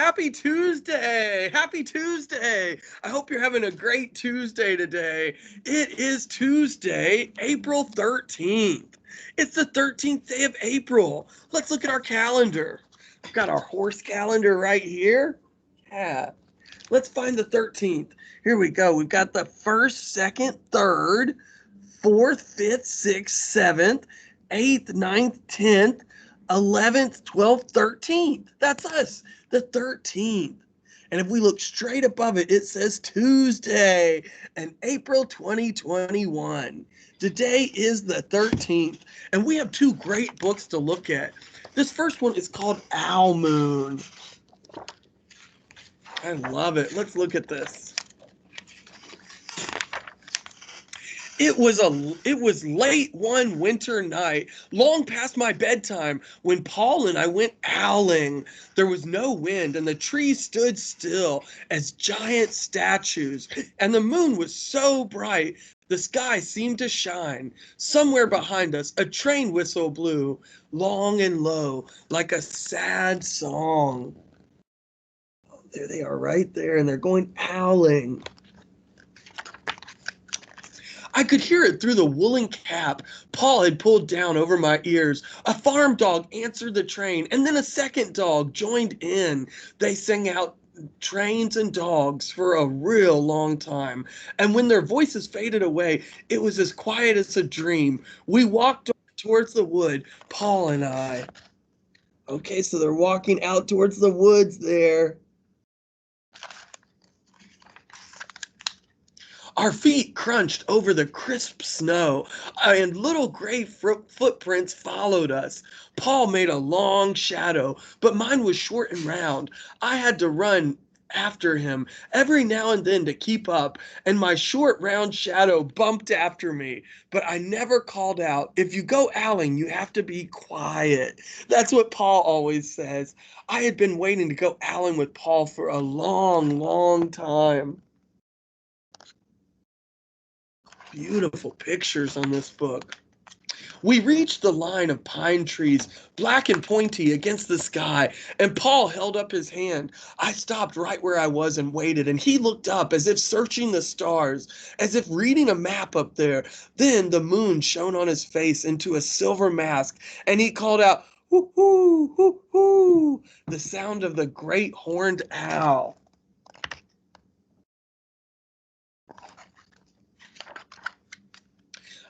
happy Tuesday. Happy Tuesday. I hope you're having a great Tuesday today. It is Tuesday, April 13th. It's the 13th day of April. Let's look at our calendar. We've got our horse calendar right here. Yeah. Let's find the 13th. Here we go. We've got the 1st, 2nd, 3rd, 4th, 5th, 6th, 7th, 8th, 9th, 10th, 11th, 12th, 13th. That's us, the 13th. And if we look straight above it, it says Tuesday and April 2021. Today is the 13th, and we have two great books to look at. This first one is called Owl Moon. I love it. Let's look at this. It was late one winter night, long past my bedtime, when Paul and I went owling. There was no wind, and the trees stood still as giant statues, and the moon was so bright the sky seemed to shine. Somewhere behind us, a train whistle blew, long and low, like a sad song. Oh, there they are right there, and they're going owling. I could hear it through the woolen cap Paul had pulled down over my ears. A farm dog answered the train, and then a second dog joined in. They sang out trains and dogs for a real long time. And when their voices faded away, it was as quiet as a dream. We walked towards the wood, Paul and I. Okay, so they're walking out towards the woods there. Our feet crunched over the crisp snow, and little gray footprints followed us. Paul made a long shadow, but mine was short and round. I had to run after him every now and then to keep up, and my short round shadow bumped after me. But I never called out, "If you go owling, you have to be quiet." That's what Paul always says. I had been waiting to go owling with Paul for a long, long time. Beautiful pictures on this book. We reached the line of pine trees, black and pointy against the sky, and Paul held up his hand. I stopped right where I was and waited, and he looked up as if searching the stars, as if reading a map up there. Then the moon shone on his face into a silver mask, and he called out, "Hoo hoo, hoo hoo," the sound of the great horned owl.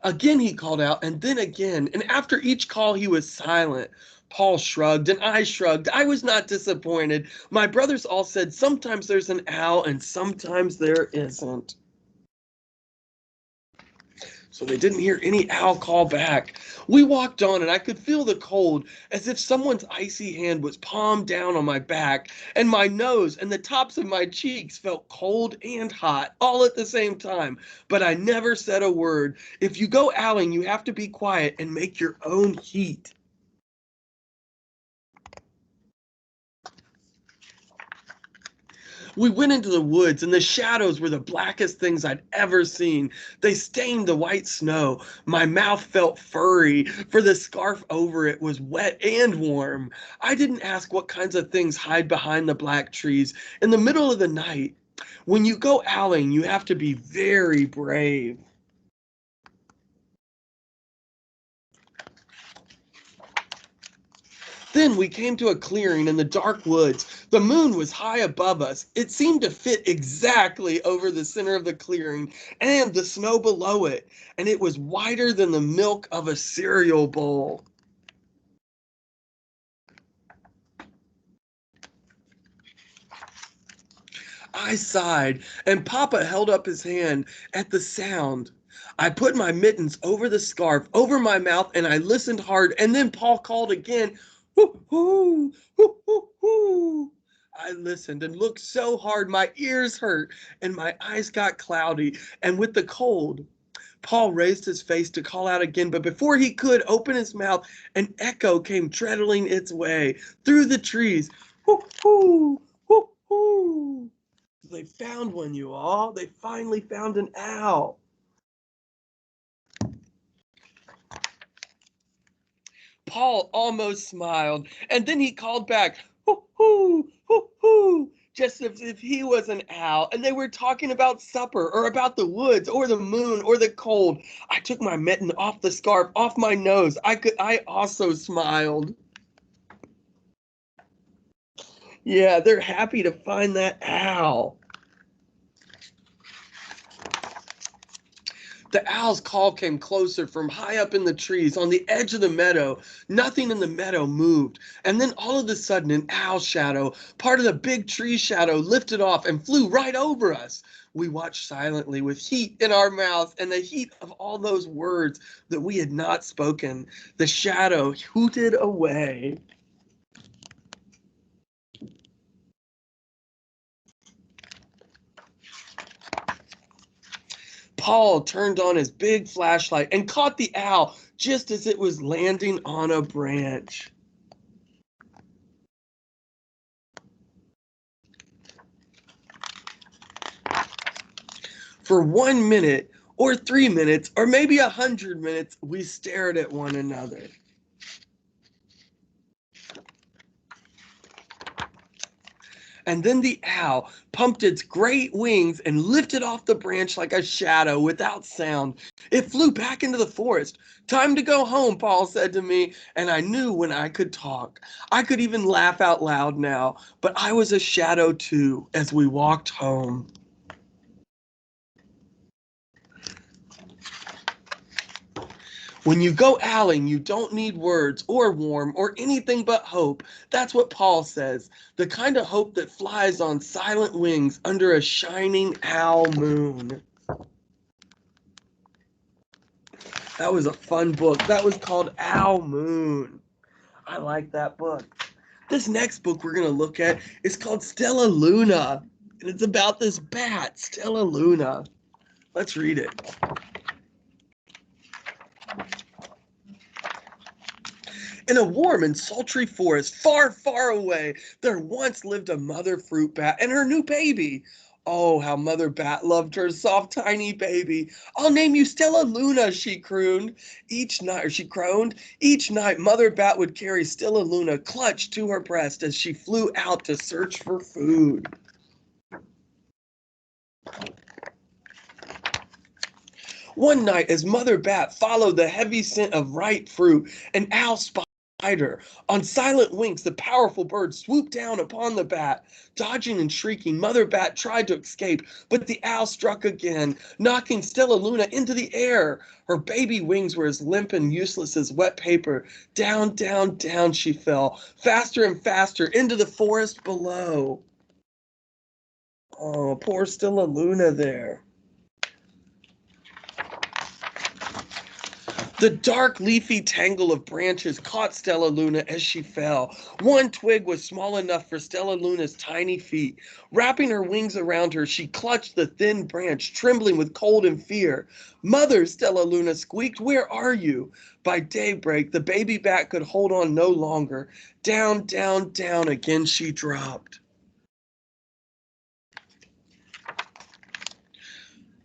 Again he called out, and then again, and after each call he was silent. Paul shrugged, and I shrugged. I was not disappointed. My brothers all said sometimes there's an owl, and sometimes there isn't. So they didn't hear any owl call back. We walked on, and I could feel the cold, as if someone's icy hand was palmed down on my back, and my nose and the tops of my cheeks felt cold and hot, all at the same time. But I never said a word. If you go owling, you have to be quiet and make your own heat. We went into the woods, and the shadows were the blackest things I'd ever seen. They stained the white snow. My mouth felt furry, for the scarf over it was wet and warm. I didn't ask what kinds of things hide behind the black trees in the middle of the night. When you go owling, you have to be very brave. Then we came to a clearing in the dark woods. The moon was high above us. It seemed to fit exactly over the center of the clearing and the snow below it, and it was whiter than the milk of a cereal bowl. I sighed, and Papa held up his hand at the sound. I put my mittens over the scarf, over my mouth, and I listened hard, and then Paul called again, "Hoo, hoo, hoo, hoo, hoo." I listened and looked so hard my ears hurt and my eyes got cloudy, and with the cold, Paul raised his face to call out again, but before he could open his mouth, an echo came treadling its way through the trees. "Hoo, hoo, hoo, hoo." They found one, you all. They finally found an owl. Paul almost smiled, and then he called back, "Hoo, hoo, hoo, hoo." just as if he was an owl, and they were talking about supper or about the woods or the moon or the cold. I took my mitten off the scarf, off my nose. I also smiled. Yeah, they're happy to find that owl. The owl's call came closer from high up in the trees on the edge of the meadow. Nothing in the meadow moved. And then all of a sudden, an owl shadow, part of the big tree shadow, lifted off and flew right over us. We watched silently with heat in our mouths and the heat of all those words that we had not spoken. The shadow hooted away. Paul turned on his big flashlight and caught the owl just as it was landing on a branch. For 1 minute, or 3 minutes, or maybe 100 minutes, we stared at one another. And then the owl pumped its great wings and lifted off the branch like a shadow without sound. It flew back into the forest. "Time to go home," Paul said to me, and I knew when I could talk. I could even laugh out loud now, but I was a shadow too as we walked home. When you go owling, you don't need words or warm or anything but hope. That's what Paul says. The kind of hope that flies on silent wings under a shining owl moon. That was a fun book. That was called Owl Moon. I like that book. This next book we're going to look at is called Stellaluna. And it's about this bat, Stellaluna. Let's read it. In a warm and sultry forest far, far away, there once lived a mother fruit bat and her new baby. Oh, how Mother Bat loved her soft, tiny baby. "I'll name you Stellaluna," she crooned. Each night, Mother Bat would carry Stellaluna clutched to her breast as she flew out to search for food. One night, as Mother Bat followed the heavy scent of ripe fruit, an owl spied her. On silent wings, the powerful bird swooped down upon the bat. Dodging and shrieking, Mother Bat tried to escape, but the owl struck again, knocking Stellaluna into the air. Her baby wings were as limp and useless as wet paper. Down, down, down she fell, faster and faster, into the forest below. Oh, poor Stellaluna there. The dark leafy tangle of branches caught Stellaluna as she fell. One twig was small enough for Stellaluna's tiny feet. Wrapping her wings around her, she clutched the thin branch, trembling with cold and fear. "Mother," Stellaluna squeaked, "where are you?" By daybreak, the baby bat could hold on no longer. Down, down, down again she dropped.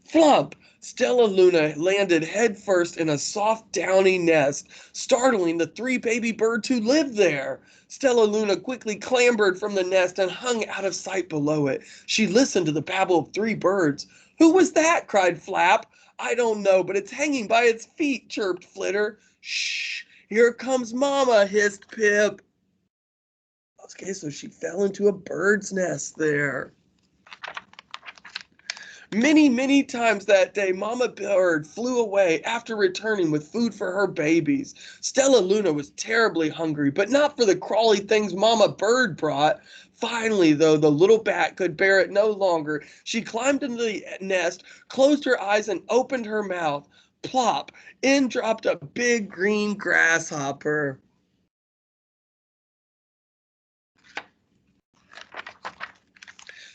Flump! Stellaluna landed headfirst in a soft, downy nest, startling the 3 baby birds who lived there. Stellaluna quickly clambered from the nest and hung out of sight below it. She listened to the babble of 3 birds. "Who was that?" cried Flap. "I don't know, but it's hanging by its feet," chirped Flitter. "Shh! Here comes Mama," hissed Pip. Okay, so she fell into a bird's nest there. Many, many times that day, Mama Bird flew away after returning with food for her babies. Stellaluna was terribly hungry, but not for the crawly things Mama Bird brought. Finally, though, the little bat could bear it no longer. She climbed into the nest, closed her eyes, and opened her mouth. Plop! In dropped a big green grasshopper.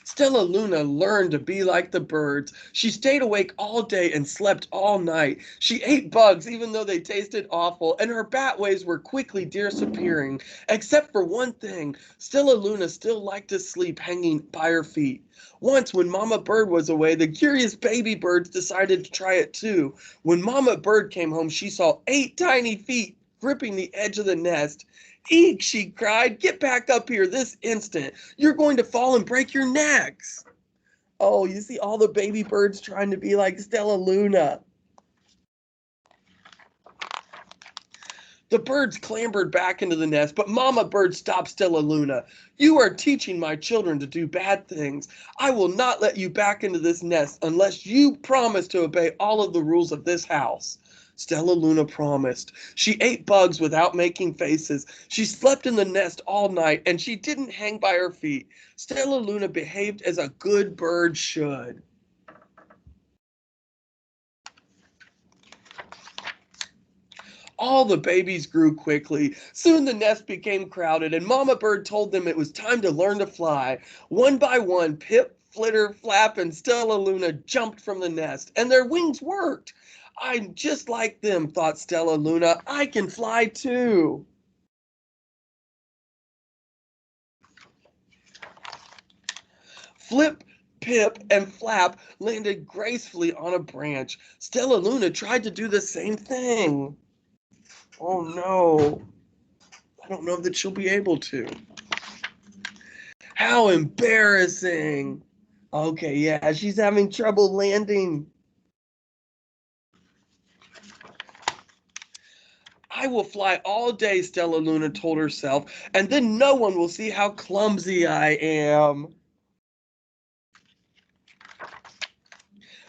Stellaluna learned to be like the birds. She stayed awake all day and slept all night. She ate bugs even though they tasted awful, and her bat ways were quickly disappearing. Except for one thing, Stellaluna still liked to sleep hanging by her feet. Once when Mama Bird was away, the curious baby birds decided to try it too. When Mama Bird came home, she saw 8 tiny feet gripping the edge of the nest. Eek, she cried. Get back up here this instant. You're going to fall and break your necks. Oh, you see all the baby birds trying to be like Stella Luna. The birds clambered back into the nest, but Mama Bird stopped Stella Luna. You are teaching my children to do bad things. I will not let you back into this nest unless you promise to obey all of the rules of this house. Stella Luna promised. She ate bugs without making faces. She slept in the nest all night, and she didn't hang by her feet. Stella Luna behaved as a good bird should. All the babies grew quickly. Soon the nest became crowded, and Mama Bird told them it was time to learn to fly. One by one, Pip, Flitter, Flap, and Stella Luna jumped from the nest, and their wings worked. I'm just like them, thought Stella Luna. I can fly too. Flip, Pip, and Flap landed gracefully on a branch. Stella Luna tried to do the same thing. Oh no. I don't know that she'll be able to. How embarrassing. Okay, yeah, she's having trouble landing. I will fly all day, Stella Luna told herself, and then no one will see how clumsy I am.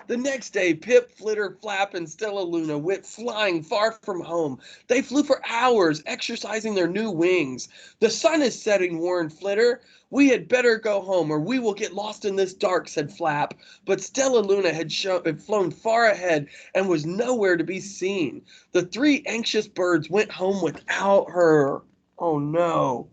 The next day, Pip, Flitter, Flap, and Stella Luna went flying far from home. They flew for hours, exercising their new wings. The sun is setting, warned Flitter. We had better go home, or we will get lost in this dark, said Flap. But Stella Luna had flown far ahead and was nowhere to be seen. The three anxious birds went home without her. Oh no.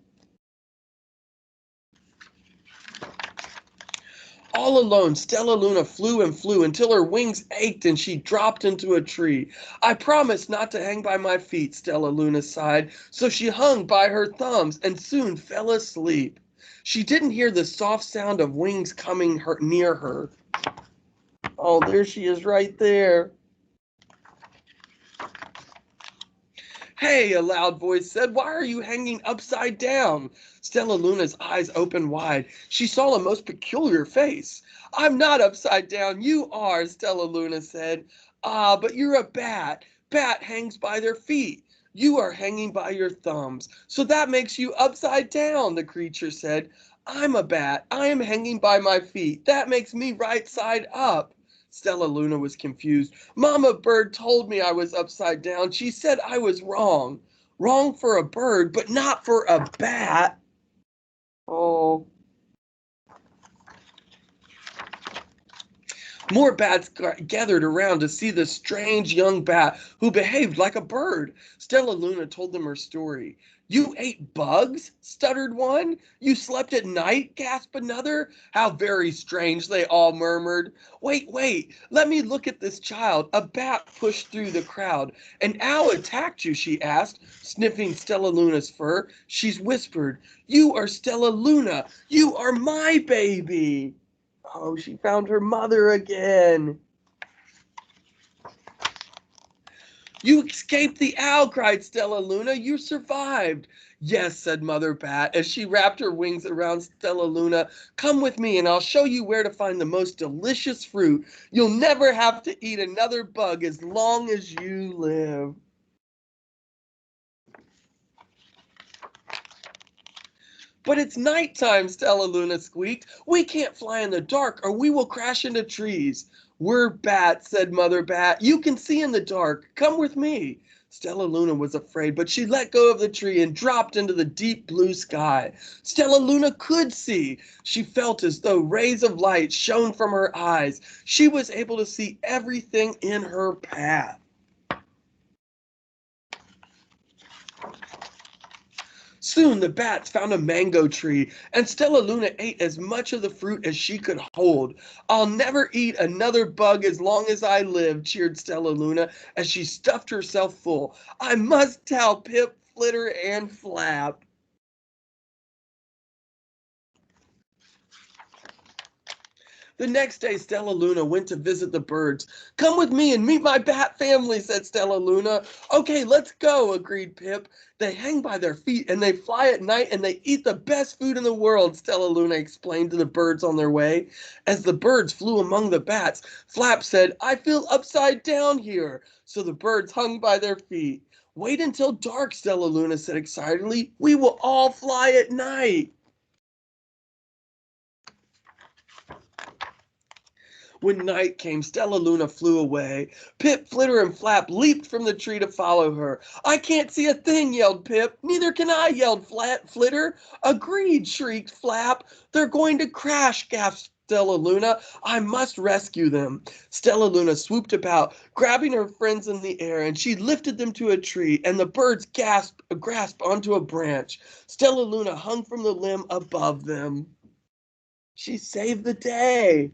All alone, Stella Luna flew and flew until her wings ached and she dropped into a tree. I promised not to hang by my feet, Stella Luna sighed, so she hung by her thumbs and soon fell asleep. She didn't hear the soft sound of wings coming near her. Oh, there she is right there. Hey, a loud voice said, why are you hanging upside down? Stella Luna's eyes opened wide. She saw a most peculiar face. I'm not upside down, you are, Stella Luna said. Ah, but you're a bat. Bat hangs by their feet. You are hanging by your thumbs. So that makes you upside down, the creature said. I'm a bat. I am hanging by my feet. That makes me right side up. Stella Luna was confused. Mama Bird told me I was upside down. She said I was wrong. Wrong for a bird, but not for a bat. Oh. More bats gathered around to see the strange young bat who behaved like a bird. Stella Luna told them her story. You ate bugs? Stuttered one. You slept at night? Gasped another. How very strange, they all murmured. Wait, wait, let me look at this child. A bat pushed through the crowd. An owl attacked you, she asked, sniffing Stella Luna's fur. She's whispered, you are Stella Luna. You are my baby. Oh, she found her mother again. You escaped the owl, cried Stella Luna. You survived. Yes, said Mother Bat as she wrapped her wings around Stella Luna. Come with me and I'll show you where to find the most delicious fruit. You'll never have to eat another bug as long as you live. But it's nighttime, Stella Luna squeaked. We can't fly in the dark or we will crash into trees. We're bats, said Mother Bat. You can see in the dark. Come with me. Stella Luna was afraid, but she let go of the tree and dropped into the deep blue sky. Stella Luna could see. She felt as though rays of light shone from her eyes. She was able to see everything in her path. Soon the bats found a mango tree, and Stella Luna ate as much of the fruit as she could hold. I'll never eat another bug as long as I live, cheered Stella Luna as she stuffed herself full. I must tell Pip, Flitter, and Flap. The next day, Stella Luna went to visit the birds. "Come with me and meet my bat family," said Stella Luna. "Okay, let's go," agreed Pip. "They hang by their feet and they fly at night and they eat the best food in the world," Stella Luna explained to the birds on their way. As the birds flew among the bats, Flap said, "I feel upside down here." So the birds hung by their feet. "Wait until dark," Stella Luna said excitedly. "We will all fly at night." When night came, Stella Luna flew away. Pip, Flitter, and Flap leaped from the tree to follow her. "I can't see a thing," yelled Pip. "Neither can I," yelled Flitter. "Agreed," shrieked Flap. "They're going to crash," gasped Stella Luna. "I must rescue them." Stella Luna swooped about, grabbing her friends in the air, and she lifted them to a tree, and the birds grasped onto a branch. Stella Luna hung from the limb above them. She saved the day.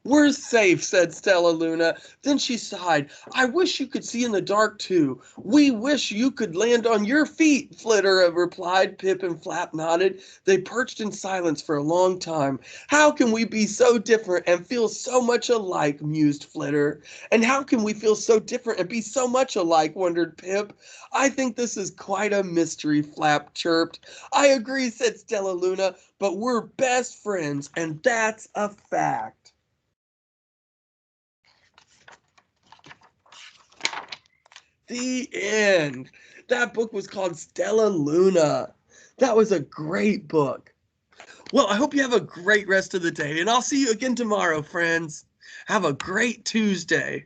"We're safe," said Stella Luna. Then she sighed. "I wish you could see in the dark, too." "We wish you could land on your feet," Flitter replied. Pip and Flap nodded. They perched in silence for a long time. "How can we be so different and feel so much alike?" mused Flitter. "And how can we feel so different and be so much alike?" wondered Pip. "I think this is quite a mystery," Flap chirped. "I agree," said Stella Luna, "but we're best friends, and that's a fact." The end. That book was called Stella Luna. That was a great book. Well, I hope you have a great rest of the day, and I'll see you again tomorrow, friends. Have a great Tuesday.